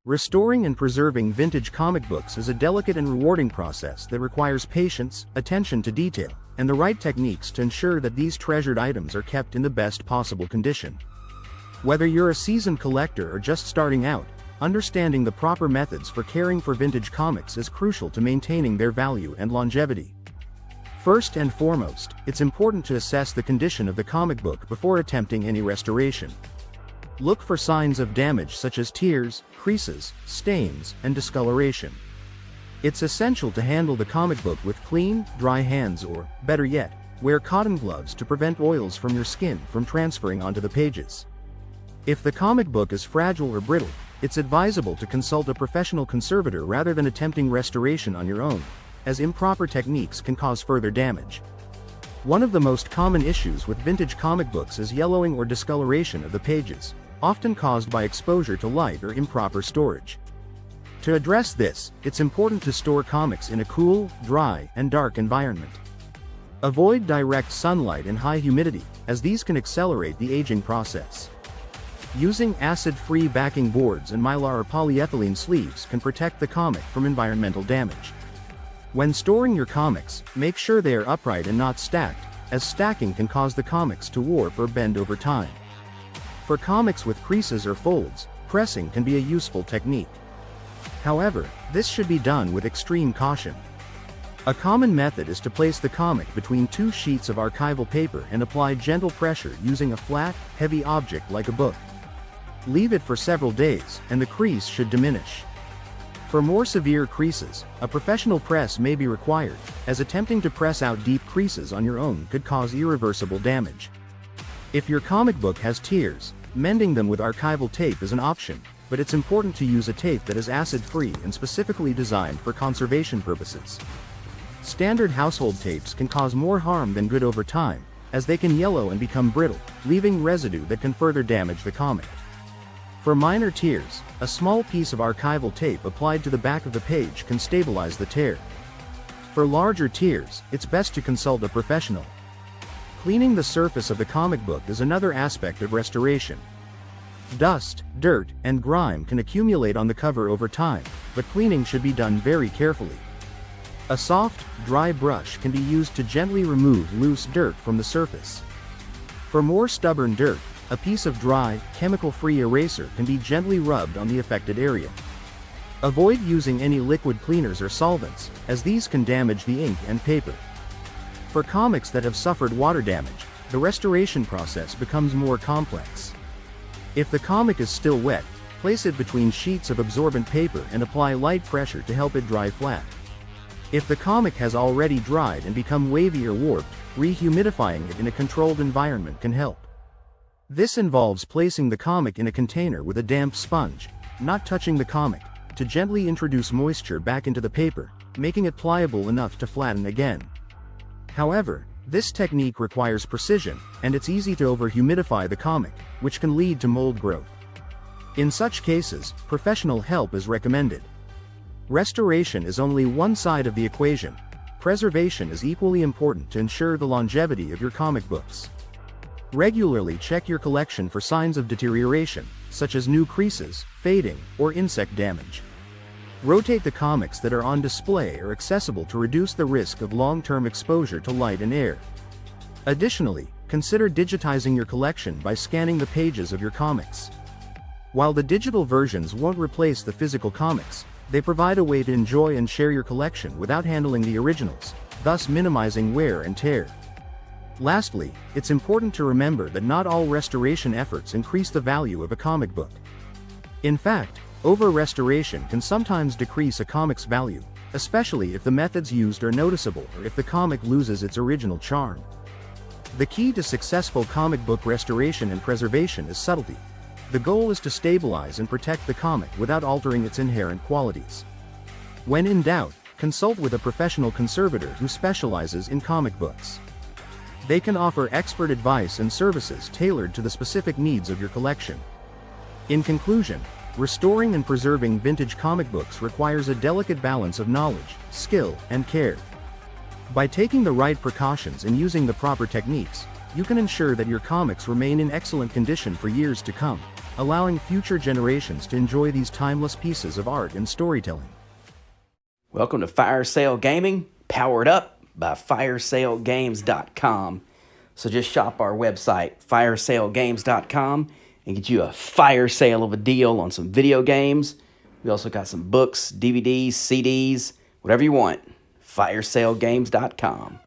Restoring and preserving vintage comic books is a delicate and rewarding process that requires patience, attention to detail, and the right techniques to ensure that these treasured items are kept in the best possible condition. Whether you're a seasoned collector or just starting out, understanding the proper methods for caring for vintage comics is crucial to maintaining their value and longevity. First and foremost, it's important to assess the condition of the comic book before attempting any restoration. Look for signs of damage such as tears, creases, stains, and discoloration. It's essential to handle the comic book with clean, dry hands or, better yet, wear cotton gloves to prevent oils from your skin from transferring onto the pages. If the comic book is fragile or brittle, it's advisable to consult a professional conservator rather than attempting restoration on your own, as improper techniques can cause further damage. One of the most common issues with vintage comic books is yellowing or discoloration of the pages, often caused by exposure to light or improper storage. To address this, it's important to store comics in a cool, dry, and dark environment. Avoid direct sunlight and high humidity, as these can accelerate the aging process. Using acid-free backing boards and mylar or polyethylene sleeves can protect the comic from environmental damage. When storing your comics, make sure they are upright and not stacked, as stacking can cause the comics to warp or bend over time. For comics with creases or folds, pressing can be a useful technique. However, this should be done with extreme caution. A common method is to place the comic between two sheets of archival paper and apply gentle pressure using a flat, heavy object like a book. Leave it for several days, and the crease should diminish. For more severe creases, a professional press may be required, as attempting to press out deep creases on your own could cause irreversible damage. If your comic book has tears, mending them with archival tape is an option, but it's important to use a tape that is acid-free and specifically designed for conservation purposes. Standard household tapes can cause more harm than good over time, as they can yellow and become brittle, leaving residue that can further damage the comic. For minor tears, a small piece of archival tape applied to the back of the page can stabilize the tear. For larger tears, it's best to consult a professional. Cleaning the surface of the comic book is another aspect of restoration. Dust, dirt, and grime can accumulate on the cover over time, but cleaning should be done very carefully. A soft, dry brush can be used to gently remove loose dirt from the surface. For more stubborn dirt, a piece of dry, chemical-free eraser can be gently rubbed on the affected area. Avoid using any liquid cleaners or solvents, as these can damage the ink and paper. For comics that have suffered water damage, the restoration process becomes more complex. If the comic is still wet, place it between sheets of absorbent paper and apply light pressure to help it dry flat. If the comic has already dried and become wavy or warped, rehumidifying it in a controlled environment can help. This involves placing the comic in a container with a damp sponge, not touching the comic, to gently introduce moisture back into the paper, making it pliable enough to flatten again. However, this technique requires precision, and it's easy to over-humidify the comic, which can lead to mold growth. In such cases, professional help is recommended. Restoration is only one side of the equation. Preservation is equally important to ensure the longevity of your comic books. Regularly check your collection for signs of deterioration, such as new creases, fading, or insect damage. Rotate the comics that are on display or accessible to reduce the risk of long-term exposure to light and air. Additionally, consider digitizing your collection by scanning the pages of your comics. While the digital versions won't replace the physical comics, they provide a way to enjoy and share your collection without handling the originals, thus minimizing wear and tear. Lastly, it's important to remember that not all restoration efforts increase the value of a comic book. In fact, over-restoration can sometimes decrease a comic's value, especially if the methods used are noticeable or if the comic loses its original charm. The key to successful comic book restoration and preservation is subtlety. The goal is to stabilize and protect the comic without altering its inherent qualities. When in doubt, consult with a professional conservator who specializes in comic books. They can offer expert advice and services tailored to the specific needs of your collection. In conclusion, restoring and preserving vintage comic books requires a delicate balance of knowledge, skill, and care. By taking the right precautions and using the proper techniques, you can ensure that your comics remain in excellent condition for years to come. allowing future generations to enjoy these timeless pieces of art and storytelling. Welcome to FireSale Gaming, powered up by FireSaleGames.com. So just shop our website, FireSaleGames.com, and get you a fire sale of a deal on some video games. We also got some books, DVDs, CDs, whatever you want. FireSaleGames.com.